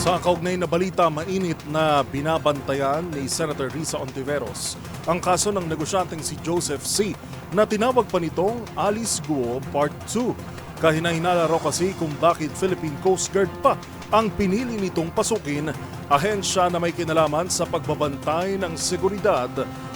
Sa kaugnay na balita, mainit na binabantayan ni Senator Risa Hontiveros ang kaso ng negosyanteng si Joseph C. na tinawag pa nitong Alice Guo Part 2. Kahinahinala raw kasi kung bakit Philippine Coast Guard pa ang pinili nitong pasukin, ahensya na may kinalaman sa pagbabantay ng seguridad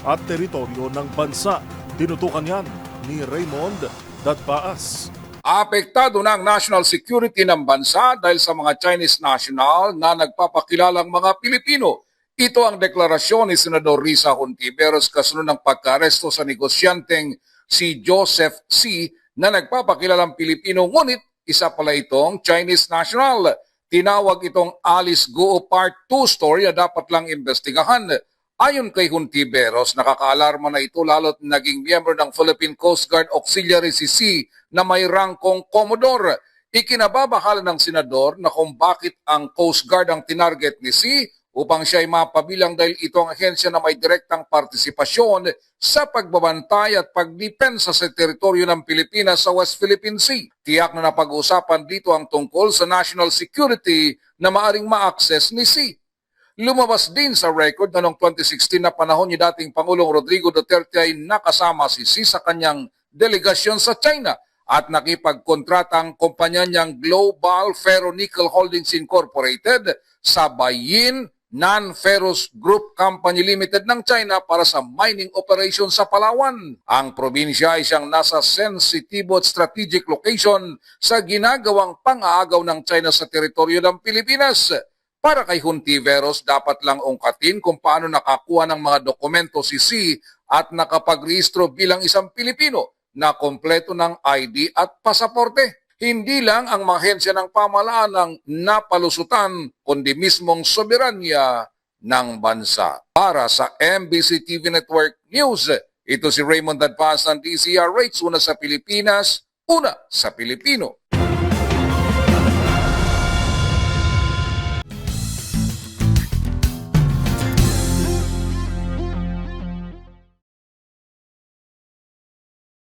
at teritoryo ng bansa. Tinutukan yan ni Raymond Dadpaas. Apektado na ang national security ng bansa dahil sa mga Chinese national na nagpapakilalang mga Pilipino. Ito ang deklarasyon ni Senador Risa Hontiveros kasunod ng pagka-aresto sa negosyanteng si Joseph C. na nagpapakilalang Pilipino, ngunit isa pala itong Chinese national. Tinawag itong Alice Guo Part 2 story na dapat lang imbestigahan. Ayon kay Hontiveros, nakakaalarma na ito lalo't naging miyembro ng Philippine Coast Guard Auxiliary si C na may rangkong Commodore. Ikinababahala ng senador na kung bakit ang Coast Guard ang tinarget ni C upang siya ay mapabilang dahil ito ang ahensya na may direktang partisipasyon sa pagbabantay at pagdepensa sa teritoryo ng Pilipinas sa West Philippine Sea. Tiyak na napag-usapan dito ang tungkol sa national security na maaring ma-access ni C. Lumabas din sa record na noong 2016 na panahon ni dating Pangulong Rodrigo Duterte ay nakasama si C sa kanyang delegasyon sa China at nakipagkontrata ang kumpanya niyang Global Ferro-Nickel Holdings Incorporated sa Bayin Non-Ferrous Group Company Limited ng China para sa mining operation sa Palawan. Ang probinsya ay siyang nasa sensitibo at strategic location sa ginagawang pang-aagaw ng China sa teritoryo ng Pilipinas. Para kay Hontiveros, dapat lang ungkatin kung paano nakakuha ng mga dokumento si C at nakapagrehistro bilang isang Pilipino na kompleto ng ID at pasaporte. Hindi lang ang mga ahensya ng pamahalaan ang napalusutan, kundi mismong soberanya ng bansa. Para sa MBC TV Network News, ito si Raymond Dadpaas ng DCRH, una sa Pilipinas, una sa Pilipino.